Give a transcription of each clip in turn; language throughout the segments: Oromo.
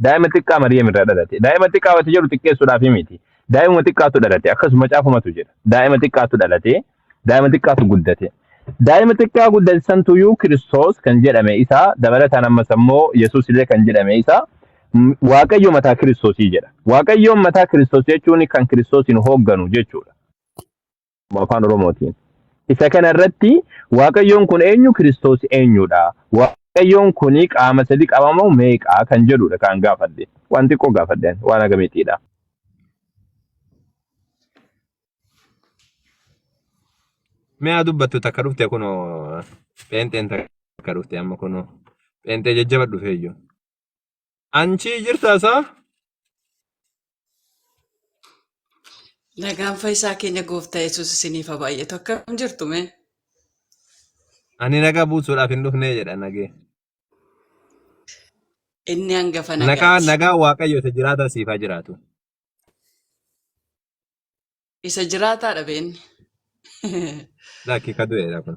daa'ima xiqqaa Mariyaam irraa dhalate daa'ima xiqqaa wati jedhu xiqqeessuudhaaf miti daa'ima xiqqaatu dhalate akkasuma caafamatu jira daa'ima xiqqaatu dhalate daa'ima xiqqaatu guddate daa'ima xiqqaa guddate santuyyuu Kiristoos kan jedhame isaa dabalataan ammas ammoo Yesuus illee kan jedhame isaa Waaqayyo mataa Kiristoosii jedha Waaqayyoon mataa Kiristoos jechuun kan Kiristoosin hoogganu jechuudha afaan Oromootiin isa kana irratti Waaqayyoon kun eenyu Kiristoos eenyudha Waaqayyoon kuni qaama sadii qabamoo meeqa kan jedhudha kan gaafadhe wanti xiqqoo gaafadhe waan agamiitiidha Mea dubbattu takka dhufte kunoo pheenxeen takka dhufte amma kunoo pheenxee jajjaba dhufeeyyu. Anchi jirtaasaa? Nagaan fayyisaa keenya gooftaa Yesuus isiniif haa baay'atu akkam jirtu mee? Ani nagaa buusuudhaaf hin dhufnee jedha nagee. Inni hangafa nagaati. Nagaa Waaqayyo isa jiraata siif haa jiraatu. Isa jiraataadha beenni. Lakkii ka du'eedha kun.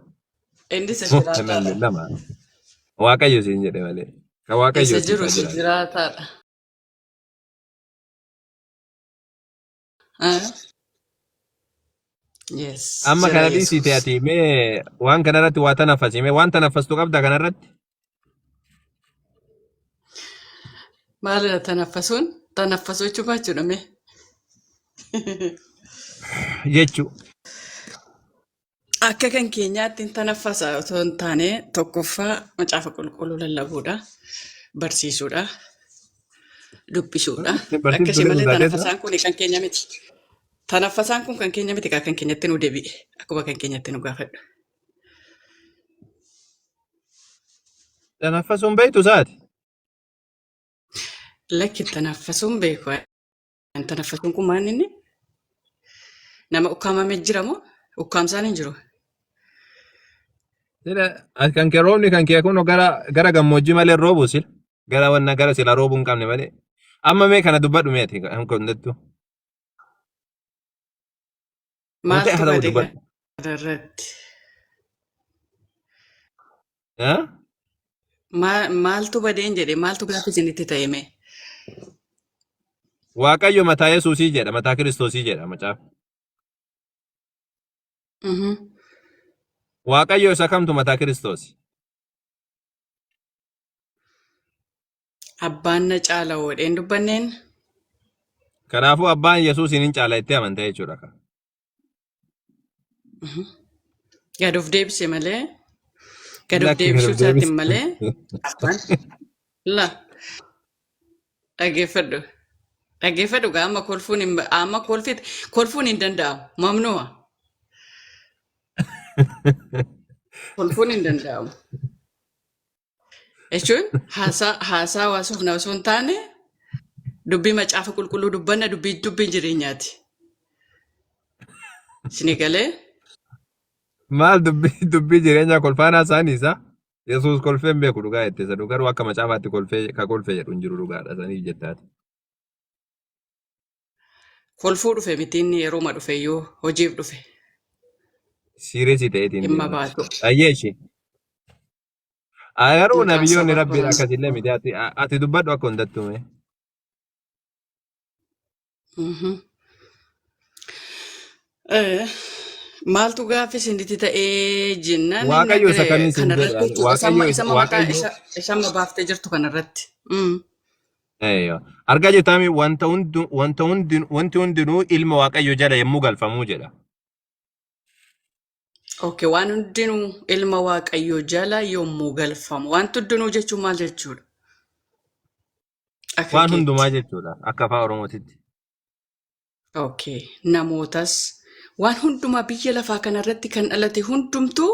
Inni isa jiraataadha. Lama. Waaqayyo siin jedhe malee. Ka Waaqayyo isa jiru isa jiraataadha. Yes. Amma kana dhiisite ati mee waan kanarratti waa tanaffasi mee waan tanaffastu qabda kanarratti? Maalidha tanaffasuun? Tanaffasuu jechuudha mee? Jechuu. Akka kan keenyaatti tanaffasa otoo hin taane tokkoffaa macaafa qulqulluu lallabuudha, barsiisuudha, dubbisuudha. Akkasii malee tanaffasaan kun kan keenya miti. Tanaffasaan kun kan keenya miti kan keenyatti nu deebi'e. Akkuma kan keenyatti nu gaafadhu. Tanaffasuun beektu isaati? Lakki tanaffasuun beeku. Tanaffasuun kun maal inni? Nama ukkaamamee jira moo? Ukkaamsaan hin jiru. Kan kee roobni kan kee kun gara gammoojjii malee roobu sila. Gara wanna gara sila roobuu hin qabne malee. Amma mee kana dubbadhu meeti kan hundettu. Maaltu badee kanarratti? Maaltu badeen jedhe maaltu gaafa isinitti ta'e mee? Waaqayyo mataa Yesuusii jedha mataa Kiristoosii jedha macaafa. Waaqayyo isa kamtu mataa Kiristoos? Abbaan na caala oodheen dubbanneen? Kanaafuu abbaan Yesuusin hin caala itti amanta jechuudha. Gad of deebise malee? Gad of deebisuu isaatiin malee? La dhaggeeffadhu. Dhaggeeffadhu gaa amma kolfuun hin danda'amu. Mamnu'a. Kolfuun hin danda'amu. Jechuun haasaa hawaasuuf nama osoo hin taane dubbii macaafa qulqulluu dubbanna dubbiin jireenyaati. Isinii galee? Maal dubbii jireenyaa kolfaanaa isaanii isaa? Yesuus kolfeen beeku dhugaa jettee saduu garuu akka macaafaatti kolfee jedhu hin jiru dhugaadha saniif jettaati. Kolfuu dhufe mitiin yerooma dhufe iyyuu hojiif dhufe. Siiresi ta'eetiin. Dhimma baatu. Ayyeeshi. Garuu nabiyyoonni rabbiidha akkasillee miti ati dubbadhu akka hundattume. Maaltu gaafa isinitti ta'ee jennaan Waaqayyo isa kamiin sin jedha isa amma baaftee jirtu kanarratti. Argaa jirtaami wanti hundinuu ilma Waaqayyo jala yommuu galfamuu jedha. Okay, waan hundinuu ilma Waaqayyo jala yommuu galfamu. Wanti hundinuu jechuun maal jechuudha? Waan hundumaa jechuudha akka afaan Oromootitti. Okay, namootas waan hundumaa biyya lafaa kanarratti kan dhalate hundumtuu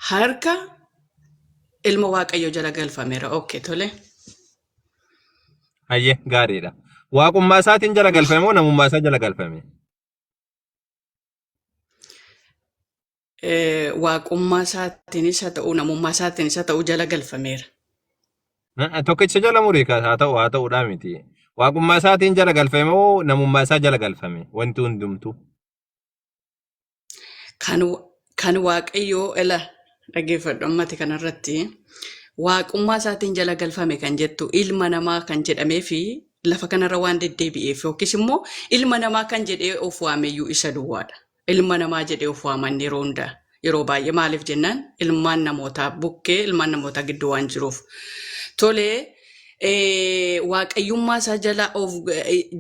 harka ilma Waaqayyo jala galfameera. Okay, tole. Hayyee gaariidha. Waaqummaa isaatiin jala galfame moo namummaa isaa jala galfame? Waaqummaa isaatiinis haa ta'u namummaa isaatiinis haa ta'u jala galfameera. Tokkicha jala murii haa ta'uudhaa miti. Waaqummaa isaatiin jala galfame moo namummaa isaa jala galfame wanti hundumtuu? Kan Waaqayyoo ela dhaggeeffadhu ammati kanarratti waaqummaa isaatiin jala galfame kan jettu ilma namaa kan jedhamee fi lafa kanarra waan deddeebi'eef yookiis immoo ilma namaa kan jedhee of waameyyuu isa duwwaadha. Ilma namaa jedhee of waaman yeroo hundaa yeroo baay'ee maaliif jennaan ilmaan namootaa bukkee ilmaan namootaa gidduu waan jiruuf. Tolee waaqayyummaa isaa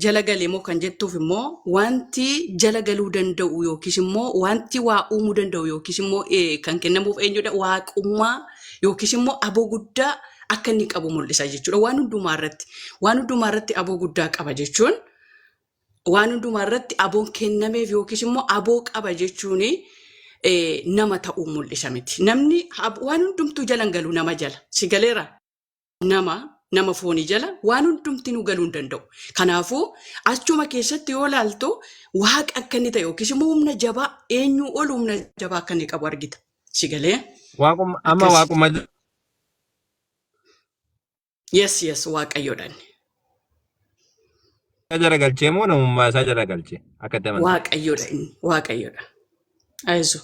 jala galee moo kan jettuuf immoo wanti jala galuu danda'u yookiis immoo wanti waa uumuu danda'u yookiis immoo kan kennamuuf eenyudha waaqummaa yookiis immoo aboo guddaa akka inni qabu mul'isa jechuudha. Waan hundumaa irratti aboo guddaa qaba jechuun waan hundumaa irratti aboon kennameef yookiis immoo aboo qaba jechuun nama ta'uu mul'isa miti. Namni waan hundumtuu jala hin galu nama jala si galeera nama foonii jala waan hundumti nu galuu hin danda'u. Kanaafuu achuma keessatti yoo laaltu waaqa akka inni ta'e yookiis immoo humna jabaa eenyuu ol humna jabaa akka inni qabu argita. Si galee? Amma waaqummaa Yes, waaqayyoodhaan. jala galchee moo namummaa isaa jala galchee akka ta'e Waaqayyoodha. Aizu,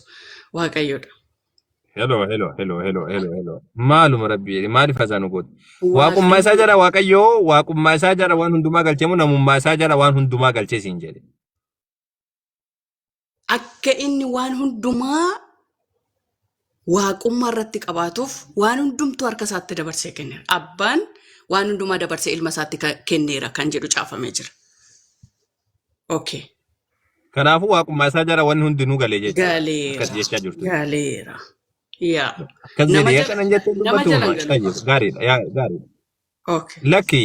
waaqayyoodha. Hello. Maaluma rabbi maaliif haasaan godhu? Waaqummaa isaa jala waaqayyoo waaqummaa isaa jala waan hundumaa galchee moo namummaa isaa jala waan hundumaa galchee siin jedhe? Akka inni waan hundumaa waaqummaa irratti qabaatuuf waan hundumtuu harka isaatti dabarsee kenneera. Abbaan waan hundumaa dabarsee ilma isaatti kenneera kan jedhu caafamee jira. Okay. Kanaafuu waaqummaa isaa jala waan hundinuu galee jechuudha. Akkas jechaa jirtu. Galeera. Yaa. Akkas jedhee kanan jettee dubbatu gaariidha. Okay. Lakki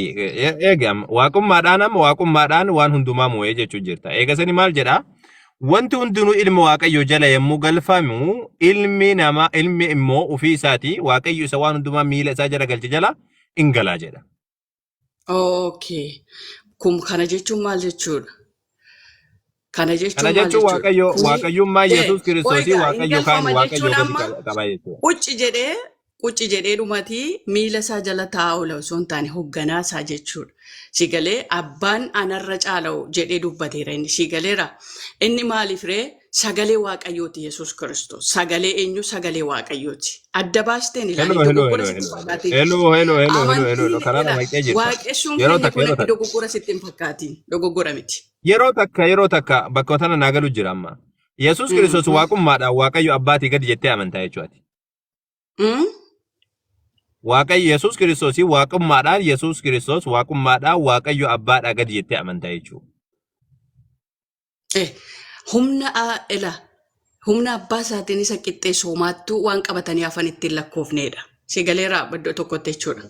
eegam waaqummaadhaan waan hundumaa moo'ee jechuu jirta. Eega sani maal jedhaa? Wanti hundinuu ilma waaqayyo jala yommuu galfamu ilmi immoo ofii isaatii waaqayyo isa waan hundumaa miila isaa jala galche jala in galaa jedha. Okay. Kana jechuun maal jechuudha? Kana jechuun waaqayyummaa Yesuus Kiristoosii waaqayyo gadi qaba jechuudha. Qucci jedhee dhumatii miila isaa jala taa'u osoo hin taane hoogganaa isaa jechuudha. Sigalee abbaan anarra caala'u jedhee dubbateera inni sigaleera. Inni maaliif ree sagalee waaqayyooti Yesuus Kiristoos. Sagalee eenyu sagalee waaqayyooti. Adda baasteen ilaalee dogoggora sitti fakkaatiin. Hello. Karaa namaqee jirta. Waaqessuun keenya kun dogoggora sitti hin fakkaatiin. Dogoggora miti. Yeroo takka bakka tana naagalu jira amma. Yesuus Kiristoos waaqummaadhaan waaqayyo abbaatii gadi jettee amantaa jechuudha. Waaqayyo Yesuus Kiristoosii waaqummaadhaan Yesuus Kiristoos waaqummaadhaan waaqayyo abbaadhaa gadi jettee amantaa jechuudha. Humna abbaa isaatiin isa qixxeessu homaattuu waan qabatanii hafan ittiin lakkoofneedha. Sigaleeraa iddoo tokkotti jechuudha.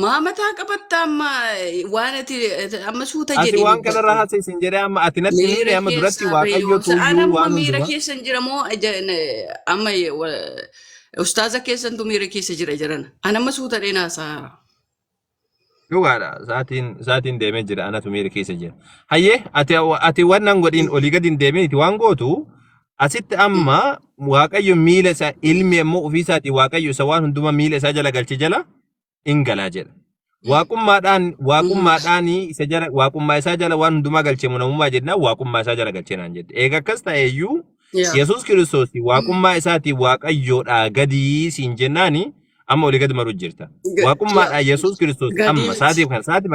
Maamataa qabatta amma waan amma suuta jedhee. Ati waan kanarraa haasaisin jedhee amma ati natti miire amma duratti waaqayyo tuuyyuu waan miira keessan jira moo amma ustaaza keessantu miira keessa jira jiran. Ani amma suuta dheenaasaa. Dhugaadha. Saatiin deemee jira anatu miira keessa jira. Hayyee ati wannan godhiin olii gadi hin deeminiiti waan gootu asitti amma waaqayyo miila isaa ilmi immoo ofiisaatii waaqayyo isa waan hundumaa miila isaa jala galche jala in galaa jedha. Waaqummaadhaan isa jala waaqummaa isaa jala waan hundumaa galchee namummaa jennaan waaqummaa isaa jala galchee naan jedhe. Eega akkas ta'eeyyuu Yesuus Kiristoos waaqummaa isaatii waaqayyoodhaa gadi siin jennaani amma olii gadi maruu jirta. Waaqummaadhaa Yesuus Kiristoos amma saatii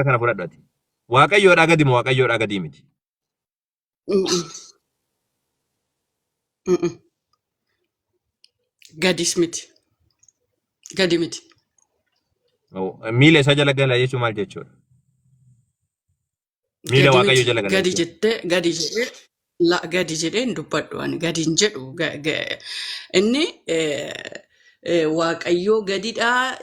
kana fudhadhati. Waaqayyoodhaa gadi moo waaqayyoodhaa gadi miti? Gadis miti. Gadi miti. Miila isaa jala gala jechuun maal jechuudha? Miila waaqayyo jala gala. Gadi jedhee hin dubbadhu ani gadi hin jedhu. Inni waaqayyoo gadidhaa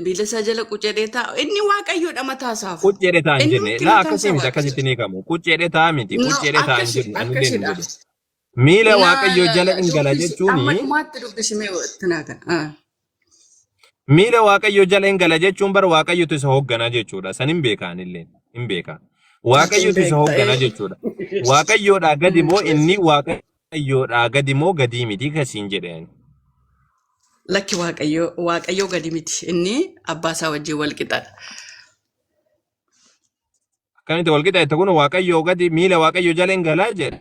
miila isaa jala qucedhee taa'u. Inni waaqayyoodha mataa isaaf. Qucedhee taa'u hin jenne. Laa akkasii miti akkasitti ni qabu. Qucedhee taa'u miti. Qucedhee taa'u hin jennu. Akkasidha. Miila waaqayyo jala in gala jechuuni. Amma dhumaatti dubbisimee tinaakan. Miila waaqayyo jala in gala jechuun bara waaqayyotu isa hoogganaa jechuudha. San hin beekan illee hin beekan. Waaqayyotu isa hoogganaa jechuudha. Waaqayyoodhaa gadi moo inni waaqayyoodhaa gadi moo gadii miti kasiin jedheen. Lakki waaqayyoo gadi miti inni abbaa isaa wajjin wal qixaadha. Akkamitti wal qixa kun waaqayyoo gadi miila waaqayyo jala in galaa jedha.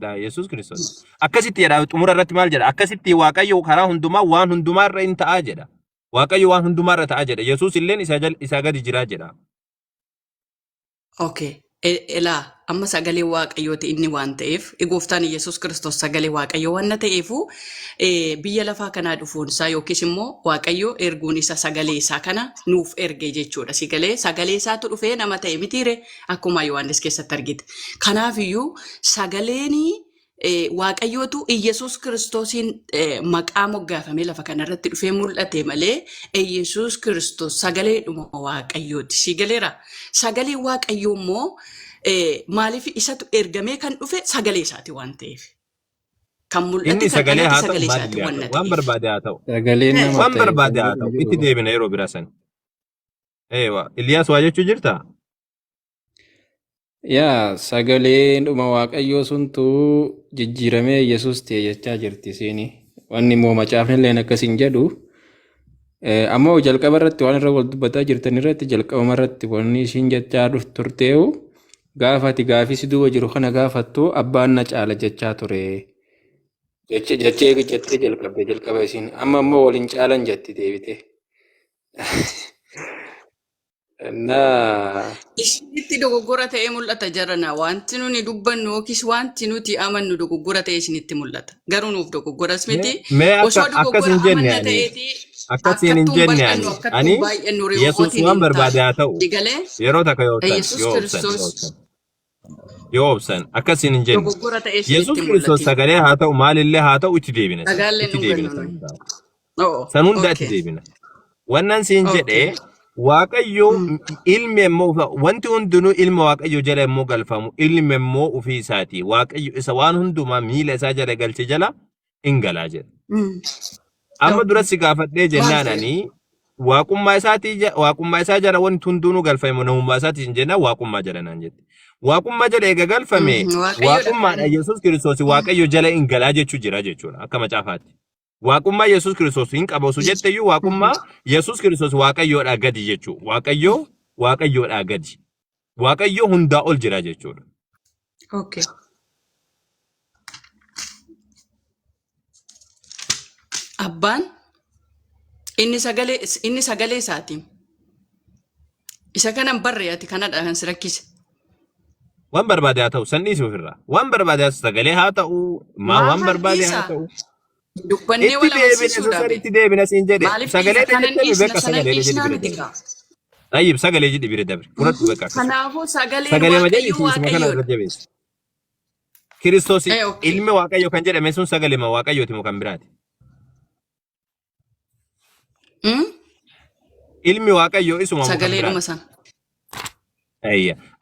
Yesus Kiristoos. Akkasitti jedha xumura irratti maal jedha? Akkasitti Waaqayyo karaa hundumaa waan hundumaarra hin ta'a jedha. Waaqayyo waan hundumaarra ta'a jedha. Yesus illeen isa gadi jira jedha. Okay. Elaa amma sagalee waaqayyooti inni waan ta'eef gooftaan Yesuus Kiristoos sagalee waaqayyoo waan ta'eefu biyya lafaa kanaa dhufuun isaa yookiis immoo waaqayyoo erguun isa sagalee isaa kana nuuf erge jechuudha. Sagalee isaatu dhufee nama ta'e mitiire akkuma Yohaannis keessatti argite. Kanaaf iyyuu sagaleen waaqayyootu Yesuus Kiristoosiin maqaa moggaafamee lafa kanarratti dhufee mul'ate malee Yesuus Kiristoos sagalee dhuma waaqayyooti. Sigaleera. Sagalee waaqayyoo immoo maaliif isatu ergamee kan dhufe sagalee isaati waan ta'eef. Kan mul'ate sagalee haa sagalee isaati waan barbaade haa ta'u. Sagaleen nama Waan barbaade haa ta'u. Itti deebina yeroo biraa san. Iliyaas waa jechuu jirtaa? yaa sagaleen dhuma waaqayyoo suntuu jijjiiramee Yesuus ta'e jechaa jirti isiin. Wanni immoo macaafni illee akkasiin jedhu. Ammoo jalqaba irratti waan irra wal dubbataa jirtan irratti jalqabama irratti wanni isiin jechaa turteewu gaafa ati gaafii si duuba jiru kana gaafattu abbaan na caala jechaa ture. Jettee jalqaba isiin amma immoo waliin caalan jetti deebite. Isinitti dogoggora ta'ee mul'ata jarana wanti nuni dubbannu yookiis wanti nuti amannu dogoggora ta'ee isinitti mul'ata. Garuu nuuf dogoggoras miti. Osoo dogoggora amanna ta'eeti akkasiin hin jenne ani Yesuus waan barbaade haa ta'u yeroo takka yoo obsan akkasiin hin jenne Yesuus Kiristoos sagalee haa ta'u maalillee haa ta'u itti deebina san hunda itti deebina wannan siin jedhee Waaqayyo ilmi immoo wanti hundinuu ilma Waaqayyo jala immoo galfamu ilmi immoo ofii isaati Waaqayyo isa waan hundumaa miila isaa jala galche jala hin galaa jedha. Amma duratti gaafadhee jennaan ani waaqummaa isaa jala wanti hundinuu galfame namummaa isaatiin jennaan waaqummaa jala naan jette. Waaqummaa jala eega galfame waaqummaadha Yesuus Kiristoos Waaqayyo jala hin galaa jechuu jira jechuudha akka macaafaatti. Waaqummaa Yesuus Kiristoos hin qabasu jetteyyuu waaqummaa Yesuus Kiristoos Waaqayyoodhaa gadi jechuudha. Waaqayyoodhaa gadi. Waaqayyo hundaa ol jira jechuudha. Okay. Abbaan inni sagalee isaati. Isa kanan barree ati kanadha kan si rakkise. Waan barbaade haa ta'u sanniisi ofirraa. Waan barbaade haa sagalee haa ta'u waan barbaade haa ta'u. Dubbannee wal amansiisuudhaaf. Itti deebina siin jedhe sagalee deebitee beeka sagalee jedhi. Tayyib sagalee jedhi bira dabre. Fudhadhu beeka. Kanaafuu sagalee waaqayyoo Kiristoos ilmi Waaqayyo kan jedhame sun sagalee Waaqayyooti moo kan biraati? Ilmi Waaqayyo isuma sagalee dhuma sana.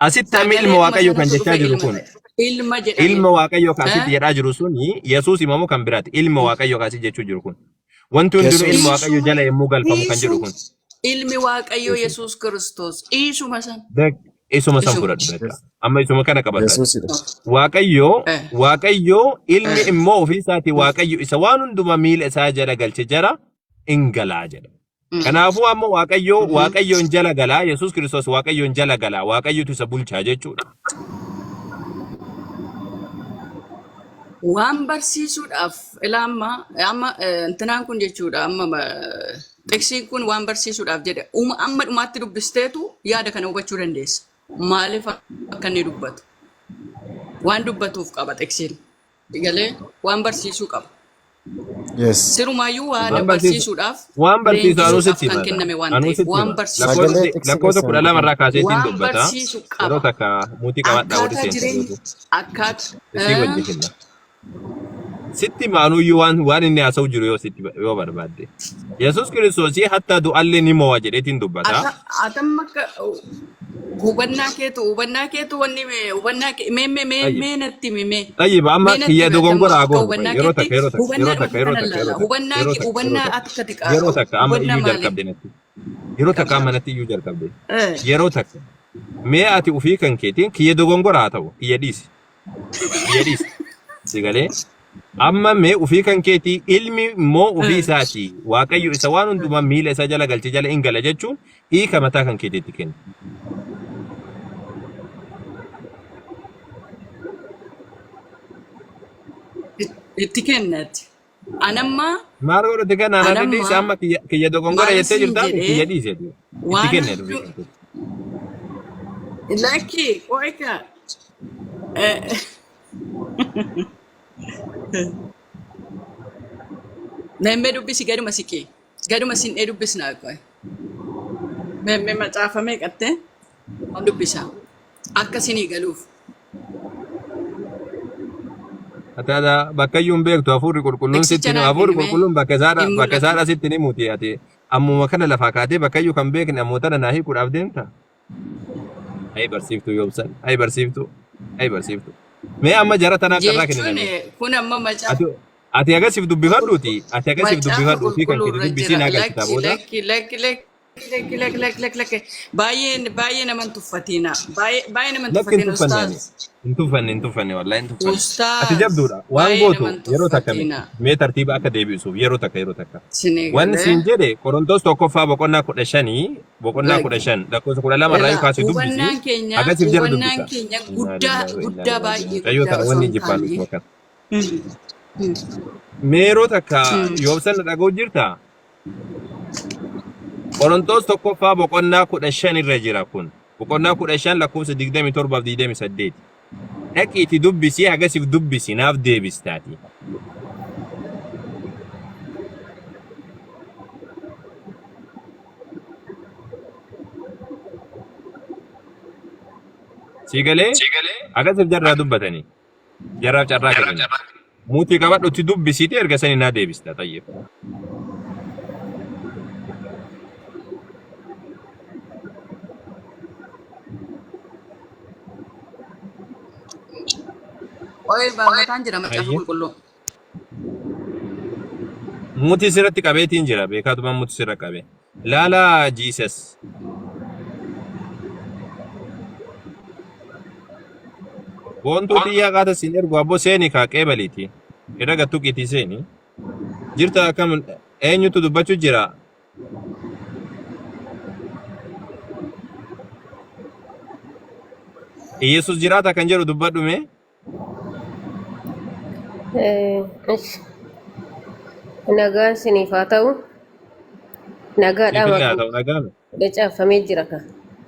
Asitti amma ilma Waaqayyo kan jechaa jiru kun ilma Waaqayyo kan asitti jedhaa jiru sun Yesuus imamu kan biraati. Ilma Waaqayyo kan asitti jechuu jiru kun wanti hundinuu ilma Waaqayyo jala yemmuu galfamu kan jedhu kun ilmi Waaqayyo Yesuus Kiristoos isuma san. Isuma san fudhadhu. Amma isuma kana qabata. Waaqayyo ilmi immoo ofii isaati Waaqayyo isa waan hundumaa miila isaa jala galche jara hin galaa jedha. Kanaafuu amma Waaqayyoon jala galaa Yesuus Kiristoos Waaqayyoon jala galaa Waaqayyotu isa bulchaa jechuudha. Waan barsiisuudhaaf ilaama amma intinaan kun jechuudha amma teksiin kun waan barsiisuudhaaf jedhe amma dhumaatti dubbisteetu yaada kana hubachuu dandeessa. Maaliif akka inni dubbatu? Waan dubbatuuf qaba teksiin. Galee waan barsiisuu qaba. Yes. Sirumaayyuu waan barsiisuudhaaf waan barsiisu sitti kan kenname waan ta'eef waan barsiisu lakkoofsa 12 irraa kaaseetiin dubbata. Yeroo takka muutii qabadhaa walitti seensu. Akkaataa sitti maanuyyuu waan inni haasa'u jiru yoo barbaadde. Yesuus Kiristoos hatta du'allee ni mo'a jedheetiin dubbata. Atamma hubannaa keetu wanni mee natti mee. Tayyib amma kiyya dogongora agoo yeroo takka hubannaa akka xiqqaa yeroo takka amma iyyuu jalqabde natti. Yeroo takka amma natti iyyuu jalqabde. Yeroo takka mee ati ufii kan keetiin kiyya dogongora haa ta'u kiyya dhiisi. Sigalee amma mee ufii kan keetii ilmi immoo ufii isaati Waaqayyo isa waan hundumaa miila isaa jala galche jala hin gala jechuun hiika mataa kan keetiitti kenna. اتكنت أنا ما maal godhate kana ana أنا dhidhiis ما amma kiyya dogongora ما jettee لسين jirtaa kiyya جري dhiiseeti itti وانا kenne dubbii kan لكن كويكا نمبر دبسي قالوا مسكي قالوا مسين إيه دبسنا كوي ما تعرف ما كتة هم دبسا أكاسيني قالوا Ataada bakkayyuun beektu hafuurri qulqulluun sitti تكسيتنا himu hafuurri كنمي qulqulluun bakka إمولاتو isaadha sitti ni muti ati ammuma kana lafaa kaatee bakkayyuu kan beekne ammootana naa hiikuudhaaf deemta. Ayi barsiiftu yoobsan ayi barsiiftu mee amma jara tanaa carraa jechuun kenninanii kun amma ati ati agasiif dubbifadhuuti ati agasiif macaafa dubbifadhuuti kan qulqulluu kiti irra dubbisii jira. naa galchitaa booda Lakki. Baay'ee naman tuffatina. Baay'ee naman lakki hin tuffatina tuffanne ani ustaaz. hin tuffanne wallaahi hin tuffanne ati Ustaaz jabduudha waan baay'ee gootu naman yeroo takka tuffatina. mee tartiiba akka deebisuuf yeroo takka Sinii wanni siin galee. jedhe qorontos tokkoffaa boqonnaa 15 boqonnaa Lakki. 15 lakkoofsa 12 irraa kaasee dubbisi agasiif jara Hubannaan dubbisa. keenya Innaa lillahi wa innaa guddaa ilaihi baay'ee raaji'uun. Qayyoo guddaa tana osoo wanni hin jibbaatu taane. bakka. Mm. Meeroo takka Mm. yoobsan dhaga'u jirta. Qorontos tokkoffaa boqonnaa 15 irra jira kun. Boqonnaa 15 lakkoofsa 27 fi 28. Dhaqiitii dubbisii agasiif dubbisi naaf deebistaati. Siigalee agasiif jarraa dubbatanii. Jarraaf carraa kennan. Muutii qabadhutti dubbisiiti erga sanii naa deebista xayyeef. Ooyee barnootaan jira macaafa Ayye. qulqulluu. Muutii sirratti qabeetiin jira beekaatumaan muutii sirra qabe. Laalaa Jiisas. Boontuu xiyyaa qaata siin ergu abboo seeni kaaqee baliiti. Irra gattuu qiitii seeni. Jirta akkam eenyutu dubbachuu jira. Iyesus jiraata kan jedhu dubbadhume. Ish, nagaan siniif haa ta'u, nagaadhaa Siifillee haa maqaan ta'u dhagaame. caafamee jira ka.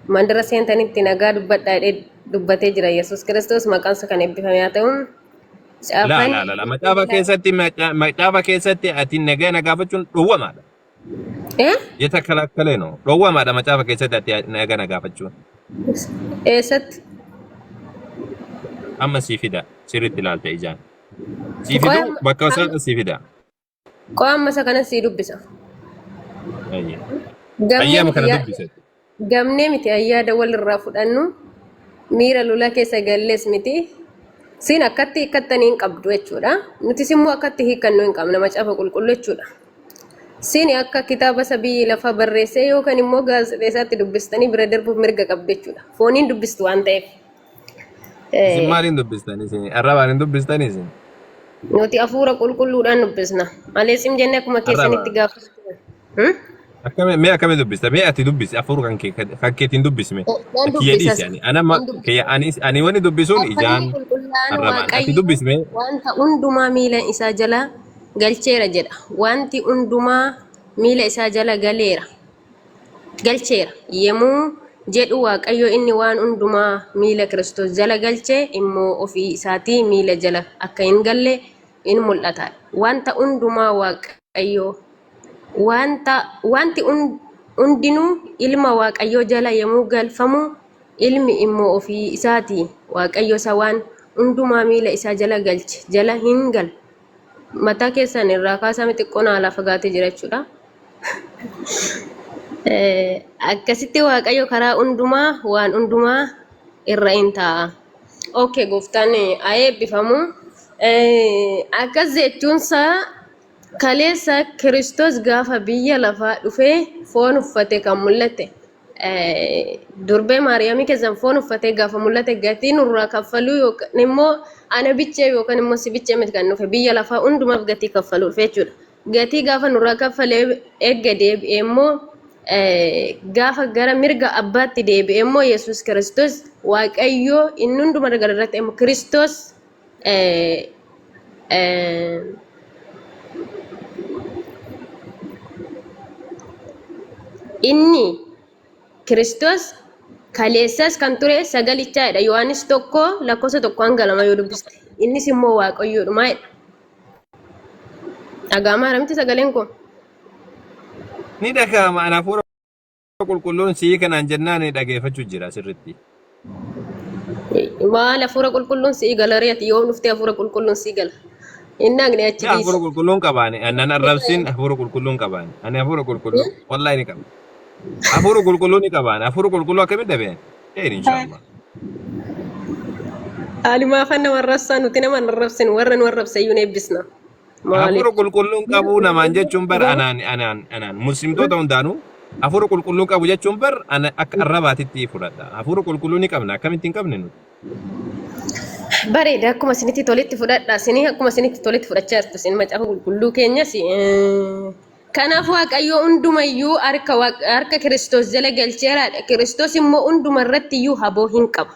Mandara seentanitti nagaa dubbadhaa jedhee dubbatee jira Yesuus Kiristoos maqaan isaa kan eebbifame haa ta'u. Caafanni Macaafa keessatti ati nagaa gaafachuun dhowwamaadha. eh? Yetakkalakkalee no. Dhowwamaadha macaafa keessatti ati nagaa gaafachuun. Eessatti? Amma sii fida sirriitti ilaalte ijaan. Sii Qo'a fidu bakka isaa sii fida. amma isa kanas sii dubbisa. Ayye. Gamnee Ayyaama miti kana yaa- dubbise. gamnee miti ayyaada walirraa fudhannu miira lolaa keessa gallees miti. Siin akkatti hiikkattanii hin qabdu jechuudha. Nutis immoo akkatti hiikkannu hin qabna macaafa qulqulluu jechuudha. Siin akka kitaaba sabii lafa barreessee yookaan immoo gaazexeessaatti dubbistanii bira darbuuf mirga qabdu jechuudha. Fooniin dubbistu waan ta'eef. Isin maaliin dubbistanii isin? Arrabaan hin dubbistanii isin? Nuti hafuura qulqulluudhaan dubbisna. Malee sim jennee akkuma keessanitti gaafatu. Mee akkami dubbista? Mee ati dubbisi afur kan keetiin dubbisme. Nan Kiyya dubbisa. dhiisi ani. Ani wani dubbisuun ijaan Afaan qulqullaan arrabaan. Ati Waaqayyo dubbisme. wanta hundumaa miila isaa jala galcheera jedha. Wanti hundumaa miila isaa jala galcheera. Yemmuu jedhu Waaqayyo inni waan hundumaa miila Kiristoos jala galchee immoo ofii isaatii miila jala akka hin galle in mul'ata. Wanta hundumaa Waaqayyo wanti hundinuu ilma Waaqayyoo jala yemmuu galfamu ilmi immoo ofii isaatii Waaqayyo isa waan hundumaa miila isaa jala galche jala hin galu. Mataa keessan irraa kaasame xiqqoon haala fagaatee jira jechuudha. Akkasitti Waaqayyo karaa hundumaa waan hundumaa irra hin taa'a. Okay, gooftaan haa eebbifamu. Akkas jechuunsa kaleessa Kiristoos gaafa biyya lafaa dhufee foon uffate kan mul'ate. Durbee Maariyaamii keessan foon uffatee gaafa mul'ate gatii nurraa kaffaluu yookaan immoo ana bichee yookaan immoo si bichee miti kan dhufe biyya lafaa hundumaaf gatii kaffaluu dhufe jechuudha. Gatii gaafa nurraa kaffalee eegga deebi'ee immoo gaafa gara mirga abbaatti deebi'ee immoo Yesuus Kiristoos Waaqayyoo inni hunduma dagararratti immoo Kiristoos inni Kiristoos kaleessas kan ture sagalichaadha. Yohaanis tokko lakkoofsa tokko hanga lama yoo dubbiste. Innis immoo Waaqayyoodhumaadha. Dhaga'amaa miti sagaleen kun. Ni dhaga'ama. Ana hafuura qulqulluun sii kanaan jennaan dhageeffachuu jira sirriitti. Maal hafuura qulqulluun sii gala reeti yoo dhuftee hafuura qulqulluun sii gala. Inni agni achi dhiisi. Hafuura qulqulluun qabaane. Annan arrabsin hafuura qulqulluun qabaane. Ani hafuura qulqulluu wallahi ni qaba. Hafuura qulqulluu ni qabaane. Hafuura qulqulluu akkamitti dhabeen? Inshallah. Alimaafan nama arrabsan nuti nama arrabsin warra nu arrabsan iyyuu eebbisna. Hafuura qulqulluun qabu namaan jechuun bar anaan muslimtoota hundaanuu hafuura qulqulluun qabu jechuun bar akka arrabaatitti fudhadha. Hafuura qulqulluu ni qabna akkamitti hin qabne nuti. Bareeda akkuma isinitti tolitti fudhadha. Isinii akkuma isinitti tolitti fudhachaa jirtu isin macaafa qulqulluu keenyas. Kanaaf Waaqayyo hundumayyuu harka Kiristoos jala galcheeraadha. Kiristoos immoo hunduma irratti iyyuu haboo hin qaba.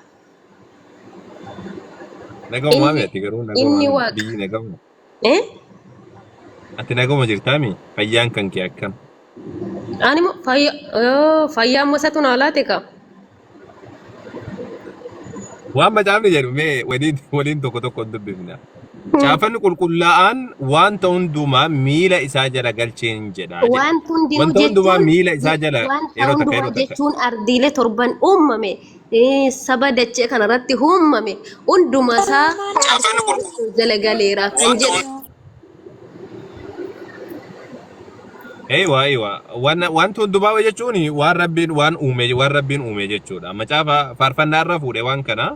Nagahuma ati garuu nagahuma biyyi nagahuma. Ati nagahuma jirtaami fayyaan kan kee akkam? Ani mo fayyaan mosatu na laate ka. Waan macaafni jedhu mee waliin tokko tokko dubbifna. Caafanni qulqullaa'aan wanta hundumaa miila isaa jala galcheen jedha. Wanta hundumaa miila isaa jala yeroo takka jechuun ardiilee torban uumame saba dachee kanarratti uumame hundumaa isaa caafanni qulqulluu jala galeera kan jedhu. Eewa wanti hundumaa jechuun waan rabbiin uume jechuudha. Macaafa faarfannaa irra fuudhee waan kana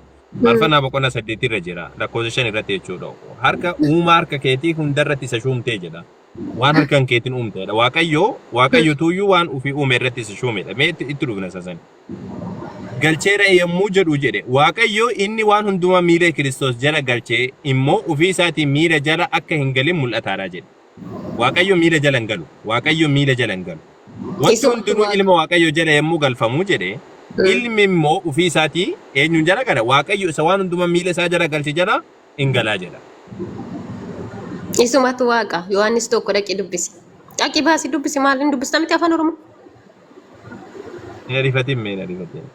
faarfannaa boqonnaa 8 irra jira lakkoofsa 5 irratti jechuudha. Harka uumaa harka keetii hundarratti isa shuumtee jedha. Waan harkaan keetiin uumteedha. Waaqayyo tuuyyuu waan ofii uume irratti isa shuumedha. Mee itti dhufna sasan. Galcheera yommuu jedhu jedhe Waaqayyo inni waan hundumaa miila Kiristoos jala galchee immoo ofii isaatiin miila jala akka hin galin mul'ataadha jedhe. Waaqayyo miila jala hin galu. Waaqayyo miila jala hin galu. Wanti hundinuu ilma Waaqayyo jala yommuu galfamu jedhe ilmi immoo ofii isaatii eenyuun jala gala Waaqayyo isa waan hundumaa miila isaa jala galche jala hin galaa jedha. Isumatu Waaqa Yohaanis tokko dhaqee dubbise. Dhaqii baasii dubbise maaliin dubbista miti afaan Oromoo? Rifatiin mee rifatiin.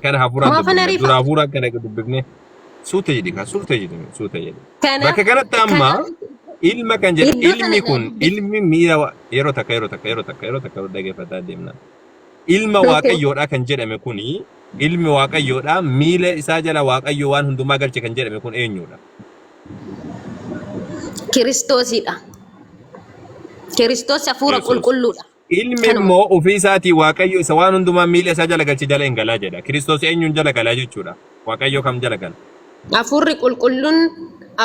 Kana hafuuraan dubbifne dura hafuuraan kana dubbifne suuta jedhi suuta jedhi. Bakka kanatti amma ilma kan jedhu ilmi kun ilmi miira yeroo takka dhaggeeffataa deemna. Ilma Waaqayyoodha kan jedhame kuni ilmi Waaqayyoodha miila isaa jala Waaqayyo waan hundumaa galche kan jedhame kun eenyudha? Kiristoosidha. Kiristoos hafuura qulqulluudha. Ilmi immoo ofii isaatii Waaqayyo isa waan hundumaa miila isaa jala galche jala hin galaa jedha. Kiristoos eenyuun jala galaa jechuudha? Waaqayyo kam jala gala? Hafuurri qulqulluun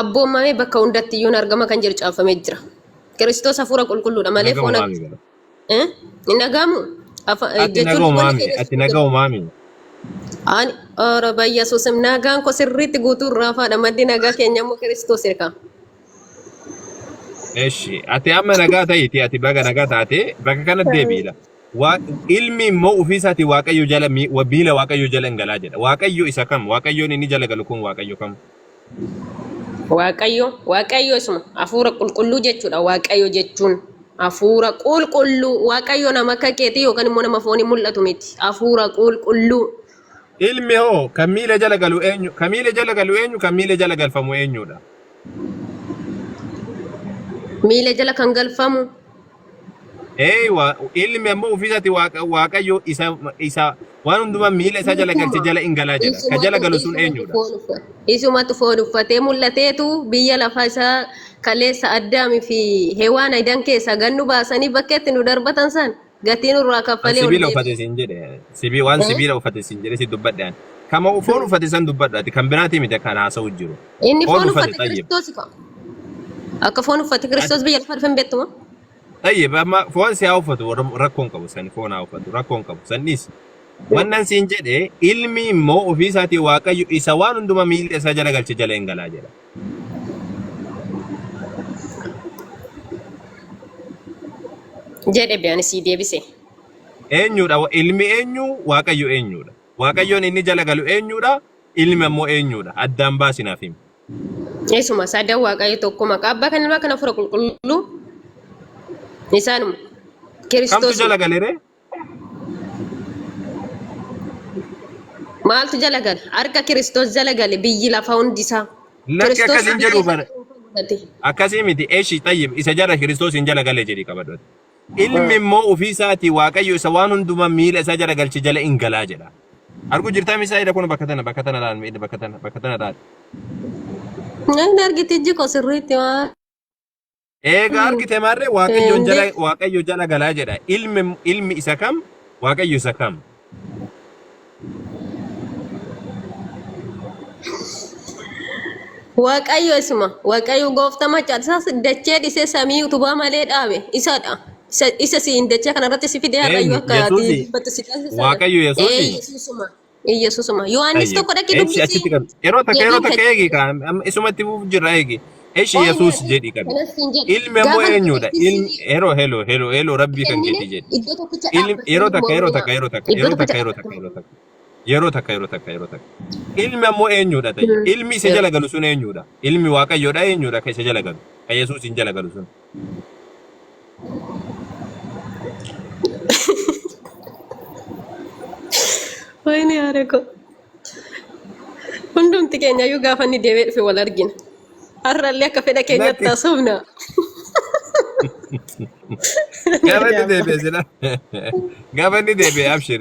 abboomamee bakka hundatti iyyuu argama kan jedhu caafamee jira. Kiristoos hafuura qulqulluudha malee foon hin dhagahamu. Ati nagahumaami. Ani Rabba Yesuus nagaan ko sirriitti guutuu irraa faadha maddi nagaa keenya immoo Kiristoos hirkaa. Eshi ati amma nagaa ta'iti ati baga nagaa taate bakka kana deebiidha. Ilmi immoo ofii isaatii Waaqayyo jala miila Waaqayyo jala hin galaa jedha. Waaqayyo isa kam? Waaqayyoon inni jala galu kun Waaqayyo kam? Waaqayyo isuma hafuura qulqulluu jechuudha. Waaqayyo jechuun hafuura qulqulluu Waaqayyo nama akka keetii yookaan immoo nama foonii mul'atu miti. Hafuura qulqulluu. Ilmi hoo kan miila jala galu eenyu? Kan miila jala galu eenyu? Kan miila jala galfamu eenyudha? Miila jala kan galfamu. Ilmi ammoo ofii isaatii Waaqayyo isa waan hundumaa miila isaa jala galche jala hin galaa jedha. Kan jala galu sun eenyudha? Isumatu foon uffatee mul'ateetu biyya lafaa isaa kaleessa Addaamii fi Hewaan idan keessa gannu baasanii bakkeetti nu darbatan san gatiin irraa kaffalee sibiila uffate sin jedhe waan sibiila uffate sin jedhe si dubbadhaan kama foon uffate san dubbadhaati kan biraati miti kan haasa'u jiru. Inni foon uffate Kiristoos qaba. Akka foon uffate Kiristoos biyya lafaa dhufan beektuma? Tayyib amma foon si haa uffatu rakkoon qabu san foon haa uffatu rakkoon qabu sannis wannan siin jedhe ilmi immoo ofii isaatii Waaqayyo isa waan hundumaa miila isaa jala galche jala hin galaa jedha. Jedhe biyaan sii deebise. Eenyudha ilmi eenyu Waaqayyo eenyudha? Waaqayyoon inni jala galu eenyudha? Ilmi immoo eenyudha? Addaan baasinaaf himi. Isuma sada waaqayyo tokko maqaa abbaa kan ilmaa kana fura qulqulluu isaanuma Kamtu Kiristoos jala galere? maaltu jala gale harka Kiristoos jala gale biyyi lafa hundisaa Lakki akkasin jedhu bara. fudhate. Akkasii miti eeshi tayyib isa jala Kiristoos hin jala galee jedhi qabadhu. Ilmi immoo ofii isaatii Waaqayyo isa waan hundumaa miila isaa jala galche jala hin galaa jedha. Argu jirtaa misaa kun bakka tana laal miidha bakka tana laal. Naan argite jiko sirriitti waan Egaa argite maarree Waaqayyo jala galaa jedha. Ilmi isa kam Waaqayyo isa kam. waaqayyo isuma waaqayyo gooftaa machaadsaas dachee dhisee samii utubaa malee dhaabe isadha. Isa siin dachee kanarratti si fidee waaqayyo akka dubbatu si taasisa. Waaqayyo Yesuusi. Yesuusuma. Yesuusuma. Yohaannis tokko dhaqi Eeshi achitti qabu. Yeroo takka eegi kan isumatti jirra eegi. Eeshi Yesuus jedhi qabu. Ilmi immoo eenyudha? Hello rabbii kan keeti jedhi. Yeroo takka. Ilmi immoo eenyudha ta'e? Ilmi isa jala galu sun eenyudha? Ilmi Waaqayyoodha eenyudha kan isa jala galu? Kan Yesuus hin jala galu sun. Wayne yaareko. Hundumti keenya yoo gaafa inni deebi'ee dhufe wal argina. Har'allee akka fedha keenyatti taasifna. Gaafa inni deebi'ee abshir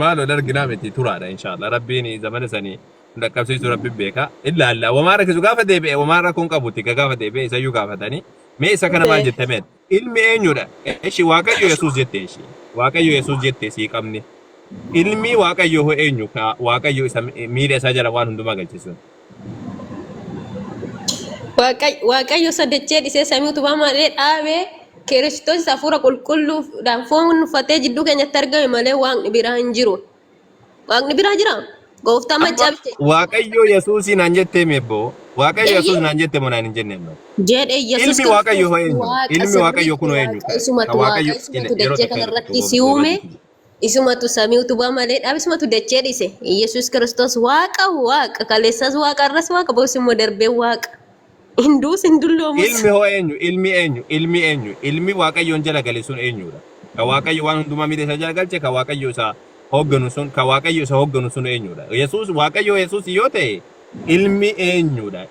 maaloo arginaa miti turaadha inshallah rabbiin zamana sanii dhaqqabsiisu rabbiin beeka ilaalla wamaa rakkisu gaafa deebi'ee wamaa rakkoon qabutti gaafa deebi'ee isayyuu gaafatanii mee isa kana maal jettameen ilmi eenyudha eshi Waaqayyo Yesuus jette eshi Waaqayyo Yesuus jette sii qabni ilmi Waaqayyo hoo eenyu ka Waaqayyo isa miila isaa jala waan hundumaa galchisuun. Waaqayyo sadachee dhisee samii utubaa malee dhaabee Kiristoos hafuura qulqulluudhaan foon uffatee jidduu keenyatti argame malee waaqni biraa hin jiru. Waaqni biraa jira? Gooftaa maccabte. Waaqayyo Yesuusin naan jettee meebbo. Waaqayyo Yesuus naan jette moo naan hin jenne meebbo. Jedhe Yesuus ilmi Waaqayyo hoo eenyu? Ilmi Waaqayyo kun hoo eenyu? Isumatu Waaqayyo dachee kanarratti si uume. Isumatu samii utubaa malee dhaabe isumatu dachee dhise. Yesuus Kiristoos waaqa kaleessas waaqa arras waaqa boos immoo darbee waaqa. Hindus hindulloomus. Ilmi hoo eenyu? Ilmi eenyu? Ilmi Waaqayyoon jala gale sun eenyudha? Ka Waaqayyo waan hundumaa miila isaa jala galche ka Waaqayyo isa hogganu sun ka Waaqayyo isa hogganu sun eenyudha? Yesuus Waaqayyo Yesuus yoo ta'e ilmi eenyudha?